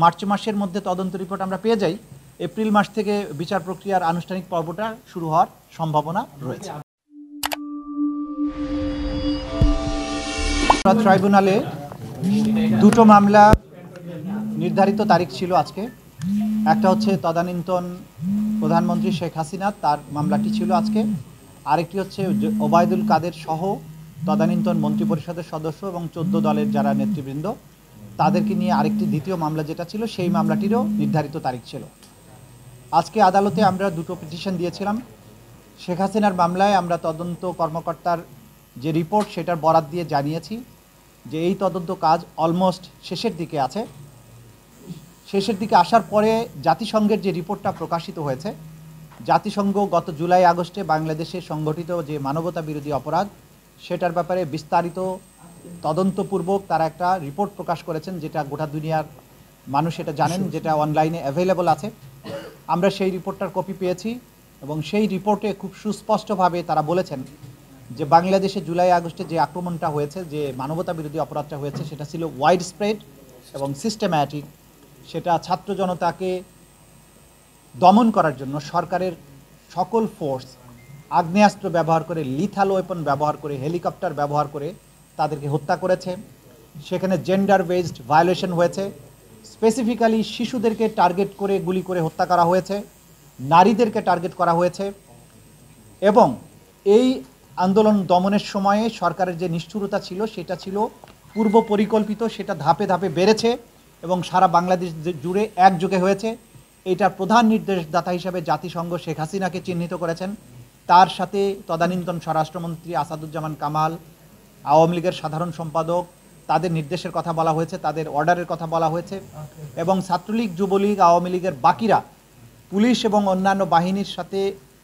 March মাসের মধ্যে তদন্ত রিপোর্ট আমরা পেয়ে যাই, এপ্রিল মাস থেকে বিচার প্রক্রিয়ার আনুষ্ঠানিক পর্বটা শুরু হওয়ার সম্ভাবনা রয়েছে। ট্রাইব্যুনালে দুটো মামলা নির্ধারিত তারিখ ছিল আজকে। একটা হচ্ছে তদানীন্তন প্রধানমন্ত্রী শেখ হাসিনা, তার মামলাটি ছিল আজকে। আরেকটি হচ্ছে ওবায়দুল কাদের সহ তদানীন্তন মন্ত্রিপরিষদের সদস্য এবং 14 দলের যারা নেতৃবৃন্দ, তাদেরকে নিয়ে আরেকটি দ্বিতীয় মামলা যেটা ছিল, সেই মামলাটিরও নির্ধারিত তারিখ ছিল। আজকে আদালতে আমরা দুটো পিটিশন দিয়েছিলাম। শেখ হাসিনার মামলায় আমরা তদন্ত কর্মকর্তার যে রিপোর্ট সেটার বরাত দিয়ে জানিয়েছি যে এই তদন্ত কাজ অলমোস্ট শেষের দিকে আছে। শেষের দিকে আসার পরে জাতিসংঘের যে রিপোর্টটা প্রকাশিত হয়েছে, জাতিসংঘ গত জুলাই আগস্টে বাংলাদেশে সংগঠিত যে মানবতা বিরোধী অপরাধ সেটার ব্যাপারে বিস্তারিত তদন্তপূর্বক তারা একটা রিপোর্ট প্রকাশ করেছেন, যেটা গোটা দুনিয়ার মানুষ এটা জানেন, যেটা অনলাইনে অ্যাভেলেবল আছে। আমরা সেই রিপোর্টটার কপি পেয়েছি এবং সেই রিপোর্টে খুব সুস্পষ্টভাবে তারা বলেছেন যে বাংলাদেশে জুলাই আগস্টে যে আক্রমণটা হয়েছে, যে মানবতা বিরোধী অপরাধটা হয়েছে, সেটা ছিল ওয়াইড স্প্রেড এবং সিস্টেম্যাটিক। সেটা ছাত্র জনতাকে দমন করার জন্য সরকারের সকল ফোর্স আগ্নেয়াস্ত্র ব্যবহার করে, লিথাল ওয়েপন ব্যবহার করে, হেলিকপ্টার ব্যবহার করে তাদেরকে হত্যা করেছে। সেখানে জেন্ডার বেসড ভায়োলেশন হয়েছে, স্পেসিফিক্যালি শিশুদেরকে টার্গেট করে গুলি করে হত্যা করা হয়েছে, নারীদেরকে টার্গেট করা হয়েছে। এবং এই আন্দোলন দমনের সময়ে সরকারের যে নিষ্ঠুরতা ছিল সেটা ছিল পূর্ব পরিকল্পিত, সেটা ধাপে ধাপে বেড়েছে এবং সারা বাংলাদেশ জুড়ে একযোগে হয়েছে। এইটার প্রধান নির্দেশদাতা হিসাবে জাতিসংঘ শেখ হাসিনাকে চিহ্নিত করেছেন। তার সাথে তদানীন্তন স্বরাষ্ট্রমন্ত্রী আসাদুজ্জামান কামাল, আওয়ামী লীগের সাধারণ সম্পাদক, তাদের নির্দেশের কথা বলা হয়েছে, তাদের অর্ডারের কথা বলা হয়েছে। এবং ছাত্রলীগ, যুবলীগ, আওয়ামী লীগের বাকিরা পুলিশ এবং অন্যান্য বাহিনীর সাথে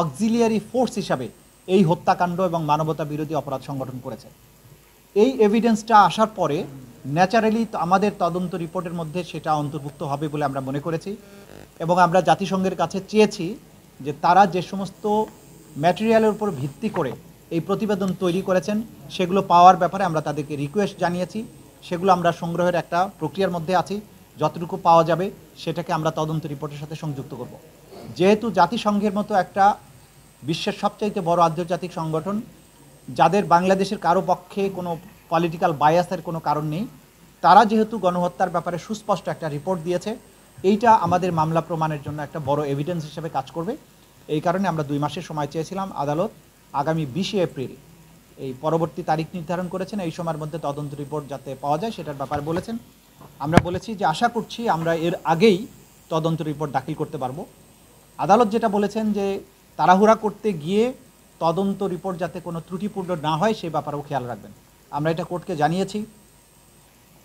অক্সিলিয়ারি ফোর্স হিসাবে এই হত্যাকাণ্ড এবং মানবতা বিরোধী অপরাধ সংগঠন করেছে। এই এভিডেন্সটা আসার পরে ন্যাচারালি আমাদের তদন্ত রিপোর্টের মধ্যে সেটা অন্তর্ভুক্ত হবে বলে আমরা মনে করেছি এবং আমরা জাতিসংঘের কাছে চেয়েছি যে তারা যে সমস্ত ম্যাটেরিয়ালের উপর ভিত্তি করে এই প্রতিবেদন তৈরি করেছেন সেগুলো পাওয়ার ব্যাপারে আমরা তাদেরকে রিকোয়েস্ট জানিয়েছি। সেগুলো আমরা সংগ্রহের একটা প্রক্রিয়ার মধ্যে আছি। যতটুকু পাওয়া যাবে সেটাকে আমরা তদন্ত রিপোর্টের সাথে সংযুক্ত করব। যেহেতু জাতিসংঘের মতো একটা বিশ্বের সবচাইতে বড় আন্তর্জাতিক সংগঠন, যাদের বাংলাদেশের কারো পক্ষে কোনো পলিটিক্যাল বায়াসের কোনো কারণ নেই, তারা যেহেতু গণহত্যার ব্যাপারে সুস্পষ্ট একটা রিপোর্ট দিয়েছে, এইটা আমাদের মামলা প্রমাণের জন্য একটা বড় এভিডেন্স হিসেবে কাজ করবে। এই কারণে আমরা 2 মাসের সময় চেয়েছিলাম। আদালত আগামী 20 এপ্রিল এই পরবর্তী তারিখ নির্ধারণ করেছেন। এই সময়ের মধ্যে তদন্ত রিপোর্ট যাতে পাওয়া যায় সেটার ব্যাপারে বলেছেন। আমরা বলেছি যে আশা করছি আমরা এর আগেই তদন্ত রিপোর্ট দাখিল করতে পারবো। আদালত যেটা বলেছেন যে তাড়াহুড়া করতে গিয়ে তদন্ত রিপোর্ট যাতে কোনো ত্রুটিপূর্ণ না হয় সে ব্যাপারেও খেয়াল রাখবেন। আমরা এটা কোর্টকে জানিয়েছি।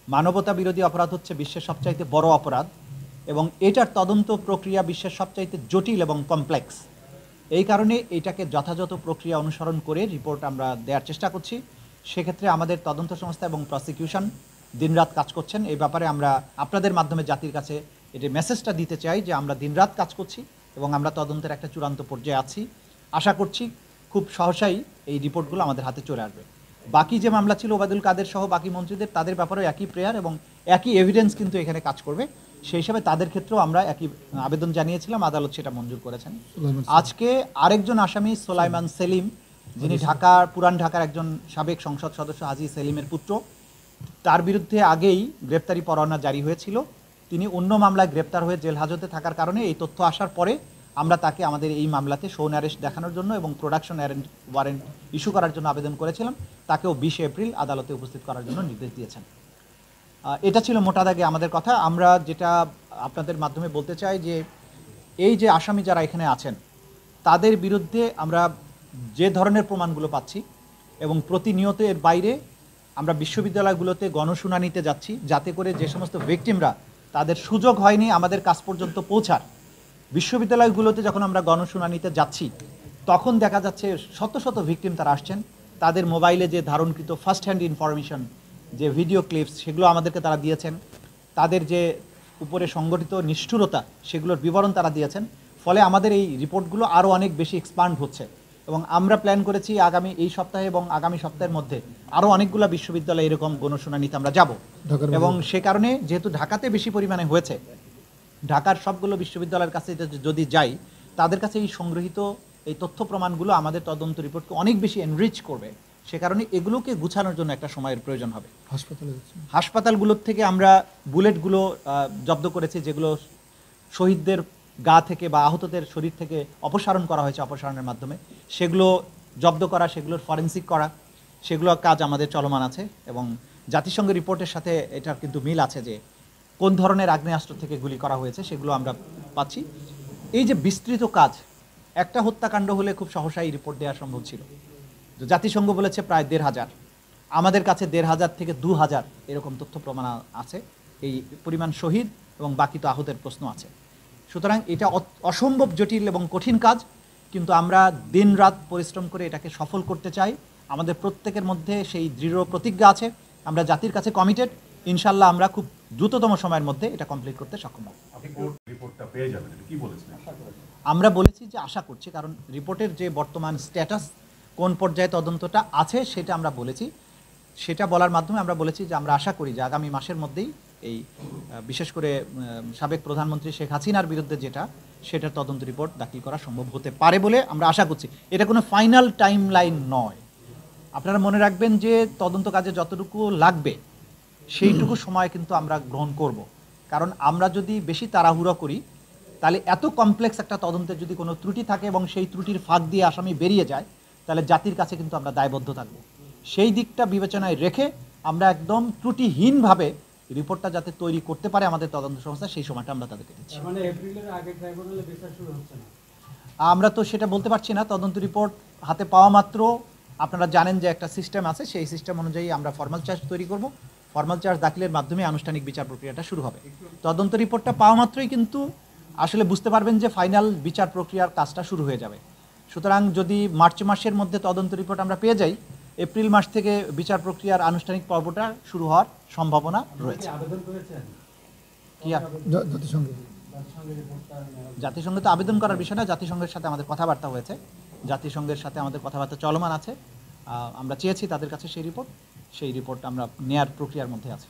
মানবতা বিরোধী অপরাধ হচ্ছে বিশ্বের সবচাইতে বড় অপরাধ এবং এটার তদন্ত প্রক্রিয়া বিশ্বের সবচাইতে জটিল এবং কমপ্লেক্স। এই কারণে এটাকে যথাযথ প্রক্রিয়া অনুসরণ করে রিপোর্ট আমরা দেওয়ার চেষ্টা করছি। সেক্ষেত্রে আমাদের তদন্ত সংস্থা এবং প্রসিকিউশন দিনরাত কাজ করছেন। এই ব্যাপারে আমরা আপনাদের মাধ্যমে জাতির কাছে এটি মেসেজটা দিতে চাই যে আমরা দিনরাত কাজ করছি এবং আমরা তদন্তের একটা চূড়ান্ত পর্যায়ে আছি। আশা করছি খুব সহসাই এই রিপোর্টগুলো আমাদের হাতে চলে আসবে। বাকি যে মামলা ছিল ওবায়দুল কাদের সহ বাকি মন্ত্রীদের, তাদের ব্যাপারেও একই প্রেয়ার এবং একই এভিডেন্স কিন্তু এখানে কাজ করবে। সেই হিসাবে তাদের ক্ষেত্রেও আমরা একই আবেদন জানিয়েছিলাম, আদালত সেটা মঞ্জুর করেছেন। আজকে আরেকজন আসামি সোলাইমান সেলিম, যিনি পুরান ঢাকার একজন সাবেক সংসদ সদস্য হাজী সেলিমের পুত্র, তার বিরুদ্ধে আগেই গ্রেপ্তারি পরোয়ানা জারি হয়েছিল। তিনি অন্য মামলায় গ্রেপ্তার হয়ে জেল হাজতে থাকার কারণে এই তথ্য আসার পরে আমরা তাকে আমাদের এই মামলাতে শোন অ্যারেস্ট দেখানোর জন্য এবং প্রোডাকশন ওয়ারেন্ট ইস্যু করার জন্য আবেদন করেছিলাম। তাকেও 20 এপ্রিল আদালতে উপস্থিত করার জন্য নির্দেশ দিয়েছেন। এটা ছিল মোটা দাগে আমাদের কথা। আমরা যেটা আপনাদের মাধ্যমে বলতে চাই যে এই যে আসামি যারা এখানে আছেন তাদের বিরুদ্ধে আমরা যে ধরনের প্রমাণগুলো পাচ্ছি এবং প্রতিনিয়ত এর বাইরে আমরা বিশ্ববিদ্যালয়গুলোতে গণশুনানিতে যাচ্ছি, যাতে করে যে সমস্ত ভিকটিমরা তাদের সুযোগ হয়নি আমাদের কাছ পর্যন্ত পৌঁছার, বিশ্ববিদ্যালয়গুলোতে যখন আমরা গণশুনানিতে যাচ্ছি তখন দেখা যাচ্ছে শত শত ভিকটিম তারা আসছেন। তাদের মোবাইলে যে ধারণকৃত ফার্স্ট হ্যান্ড ইনফরমেশন, যে ভিডিও ক্লিপস, সেগুলো আমাদেরকে তারা দিয়েছেন। তাদের যে উপরে সংগঠিত নিষ্ঠুরতা সেগুলোর বিবরণ তারা দিয়েছেন। ফলে আমাদের এই রিপোর্টগুলো আরও অনেক বেশি এক্সপান্ড হচ্ছে এবং আমরা প্ল্যান করেছি আগামী এই সপ্তাহে এবং আগামী সপ্তাহের মধ্যে আরও অনেকগুলো বিশ্ববিদ্যালয়ে এরকম গণশুনানিতে আমরা যাব এবং সে কারণে যেহেতু ঢাকাতে বেশি পরিমাণে হয়েছে, ঢাকার সবগুলো বিশ্ববিদ্যালয়ের কাছে যদি যাই, তাদের কাছে এই সংগৃহীত এই তথ্য প্রমাণগুলো আমাদের তদন্ত রিপোর্টকে অনেক বেশি এনরিচ করবে। সে কারণে এগুলোকে গুছানোর জন্য একটা সময়ের প্রয়োজন হবে। হাসপাতালগুলোর থেকে আমরা বুলেটগুলো জব্দ করেছি, যেগুলো শহীদদের গা থেকে বা আহতদের শরীর থেকে অপসারণ করা হয়েছে অপসারণের মাধ্যমে, সেগুলো জব্দ করা, সেগুলোর ফরেন্সিক করা, সেগুলোর কাজ আমাদের চলমান আছে। এবং জাতিসংঘের রিপোর্টের সাথে এটার কিন্তু মিল আছে যে কোন ধরনের আগ্নেয়াস্ত্র থেকে গুলি করা হয়েছে সেগুলো আমরা পাচ্ছি। এই যে বিস্তৃত কাজ, একটা হত্যাকাণ্ড হলে খুব সহসাই রিপোর্ট দেওয়া সম্ভব ছিল, তো জাতিসংঘ বলেছে প্রায় ১,৫০০, আমাদের কাছে ১,৫০০ থেকে ২,০০০ এরকম তথ্য প্রমাণ আছে, এই পরিমাণ শহীদ এবং বাকি তো আহতের প্রশ্ন আছে। সুতরাং এটা অসম্ভব জটিল এবং কঠিন কাজ, কিন্তু আমরা দিনরাত পরিশ্রম করে এটাকে সফল করতে চাই। আমাদের প্রত্যেকের মধ্যে সেই দৃঢ় প্রতিজ্ঞা আছে, আমরা জাতির কাছে কমিটেড। ইনশাল্লাহ আমরা খুব দ্রুততম সময়ের মধ্যে এটা কমপ্লিট করতে সক্ষম হব। আমরা বলেছি যে আশা করছি, কারণ রিপোর্টের যে বর্তমান স্ট্যাটাস, কোন পর্যায়ে তদন্তটা আছে সেটা আমরা বলেছি। সেটা বলার মাধ্যমে আমরা বলেছি যে আমরা আশা করি যে আগামী মাসের মধ্যেই এই বিশেষ করে সাবেক প্রধানমন্ত্রী শেখ হাসিনার বিরুদ্ধে যেটা, সেটার তদন্ত রিপোর্ট দাখিল করা সম্ভব হতে পারে বলে আমরা আশা করছি। এটা কোনো ফাইনাল টাইম লাইন নয়। আপনারা মনে রাখবেন যে তদন্ত কাজে যতটুকু লাগবে সেইটুকু সময় কিন্তু আমরা গ্রহণ করব। কারণ আমরা যদি বেশি তাড়াহুড়ো করি, তাহলে এত কমপ্লেক্স একটা তদন্তের যদি কোনো ত্রুটি থাকে এবং সেই ত্রুটির ফাঁক দিয়ে আসামি বেরিয়ে যায়, তাহলে জাতির কাছে কিন্তু আমরা দায়বদ্ধ থাকব। সেই দিকটা বিবেচনায় রেখে আমরা একদম ত্রুটিহীনভাবে রিপোর্টটা যাতে তৈরি করতে পারে আমাদের তদন্ত সংস্থা, সেই সময়টা আমরা তাদেরকে দিচ্ছি। আমরা তো সেটা বলতে পারছি না। তদন্ত রিপোর্ট হাতে পাওয়া মাত্র আপনারা জানেন যে একটা সিস্টেম আছে, সেই সিস্টেম অনুযায়ী আমরা ফর্মাল চার্জ তৈরি করব। ফর্মাল চার্জ দাখিলের মাধ্যমে আনুষ্ঠানিক বিচার প্রক্রিয়াটা শুরু হবে। তদন্ত রিপোর্টটা পাওয়া মাত্রই কিন্তু আসলে বুঝতে পারবেন যে ফাইনাল বিচার প্রক্রিয়ার কাজটা শুরু হয়ে যাবে। সুতরাং যদি মার্চ মাসের মধ্যে তদন্ত রিপোর্ট আমরা পেয়ে যাই, এপ্রিল মাস থেকে বিচার প্রক্রিয়ার আনুষ্ঠানিক পর্বটা শুরু হওয়ার সম্ভাবনা রয়েছে। জাতিসংঘে তো আবেদন করার বিষয় না, জাতিসংঘের সাথে আমাদের কথাবার্তা হয়েছে, জাতিসংঘের সাথে আমাদের কথাবার্তা চলমান আছে। আমরা চেয়েছি তাদের কাছে সেই রিপোর্ট আমরা নেয়ার প্রক্রিয়ার মধ্যে আছে।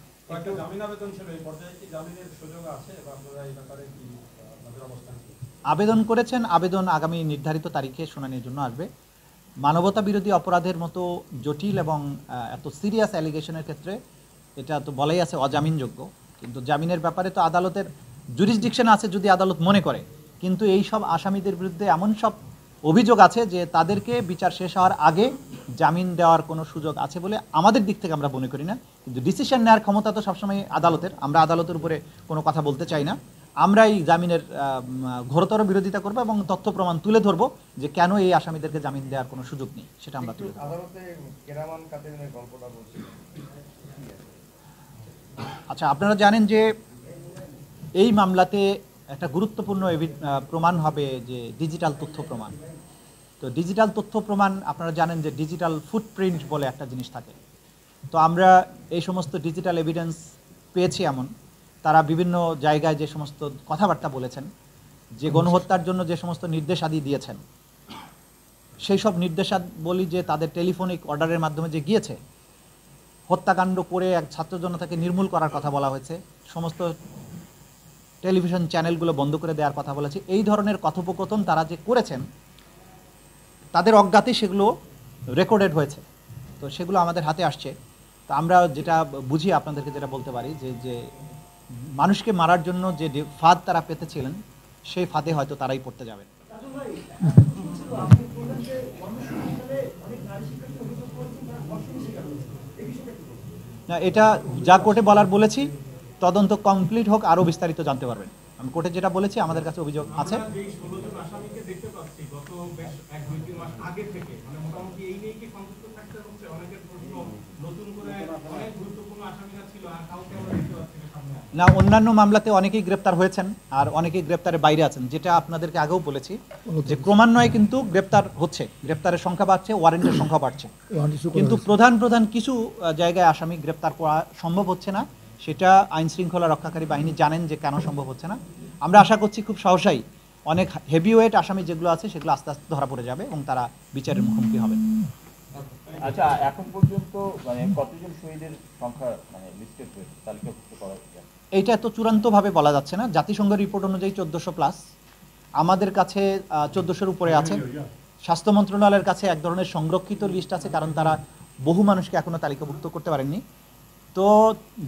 আবেদন করেছেন, আবেদন আগামী নির্ধারিত তারিখে শুনানির জন্য আসবে। মানবতা বিরোধী অপরাধের মতো জটিল এবং এত সিরিয়াস অ্যালিগেশনের ক্ষেত্রে এটা তো বলাই আছে অজামিনযোগ্য, কিন্তু জামিনের ব্যাপারে তো আদালতের জুরিসডিকশন আছে যদি আদালত মনে করে। কিন্তু এই সব আসামিদের বিরুদ্ধে এমন সব অভিযোগ আছে যে তাদেরকে বিচার শেষ হওয়ার আগে জামিন দেওয়ার কোনো সুযোগ আছে বলে আমাদের দিক থেকে আমরা মনে করি না। কিন্তু ডিসিশন নেওয়ার ক্ষমতা তো সবসময় আদালতের, আমরা আদালতের উপরে কোনো কথা বলতে চাই না। আমরা এই জামিনের ঘোরতর বিরোধিতা করবো এবং তথ্য প্রমাণ তুলে ধরবো যে কেন এই আসামিদেরকে জামিন দেওয়ার কোনো সুযোগ নেই, সেটা আমরা তুলে ধরবো। আচ্ছা, আপনারা জানেন যে এই মামলাতে একটা গুরুত্বপূর্ণ প্রমাণ হবে যে ডিজিটাল তথ্য প্রমাণ। তো ডিজিটাল তথ্য প্রমাণ আপনারা জানেন যে ডিজিটাল ফুটপ্রিন্ট বলে একটা জিনিস থাকে। তো আমরা এই সমস্ত ডিজিটাল এভিডেন্স পেয়েছি, এমন তারা বিভিন্ন জায়গায় যে সমস্ত কথাবার্তা বলেছেন, যে গণহত্যার জন্য যে সমস্ত নির্দেশাদি দিয়েছেন, সেই সব নির্দেশাবলী যে তাদের টেলিফোনিক অর্ডারের মাধ্যমে যে গিয়েছে, হত্যাকাণ্ড করে এক ছাত্র জনতাকে নির্মূল করার কথা বলা হয়েছে, সমস্ত টেলিভিশন চ্যানেলগুলো বন্ধ করে দেওয়ার কথা বলেছে, এই ধরনের কথোপকথন তারা যে করেছেন তাদের অজ্ঞাতে সেগুলো রেকর্ডেড হয়েছে। তো সেগুলো আমাদের হাতে আসছে। তো আমরা যেটা বুঝি আপনাদেরকে যেটা বলতে পারি যে মানুষকে মারার জন্য যে ফাঁদ তারা পেতেছিলেন, সেই ফাঁদে হয়তো তারাই পড়তে যাবেন। না, এটা যা কোর্টে বলার বলেছি, তদন্ত কমপ্লিট হোক, আরও বিস্তারিত জানতে পারবেন। আমি কোর্টে যেটা বলেছি, আমাদের কাছে অভিযোগ আছে। না, অন্যান্য মামলাতে অনেকেই গ্রেপ্তার হয়েছেন আর অনেকেই গ্রেপ্তারের বাইরে আছেন, যেটা আপনাদেরকে আগেও বলেছি যে ক্রমান্বয়ে কিন্তু গ্রেপ্তার হচ্ছে, গ্রেপ্তারের সংখ্যা বাড়ছে, ওয়ারেন্টের সংখ্যা বাড়ছে, কিন্তু প্রধান কিছু জায়গায় আসামি গ্রেপ্তার করা সম্ভব হচ্ছে না। সেটা আইন শৃঙ্খলা রক্ষাকারী বাহিনী জানেন যে কেন সম্ভব হচ্ছে না। আমরা আশা করছি খুব সহসাই অনেক হেভিওয়েট আসামি যেগুলো আছে সেগুলো আস্তে আস্তে ধরা পড়ে যাবে এবং তারা বিচারের মুখোমুখি হবে। আচ্ছা, এখন পর্যন্ত মানে কতজন শহীদের সংখ্যা মানে লিস্টেড হয়েছে, তালিকাভুক্ত করা হয়েছে? এইটা এত চূড়ান্তভাবে বলা যাচ্ছে না। জাতিসংঘ রিপোর্ট অনুযায়ী 1400+, আমাদের কাছে 1400-র উপরে আছে। স্বাস্থ্য মন্ত্রণালয়ের কাছে এক ধরনের সংরক্ষিত লিস্ট আছে, কারণ তারা বহু মানুষকে এখনও তালিকাভুক্ত করতে পারেননি। তো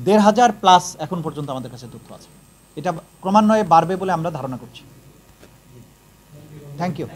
1500+ এখন পর্যন্ত আমাদের কাছে তথ্য আছে। এটা ক্রমান্বয়ে বাড়বে বলে আমরা ধারণা করছি। Thank you.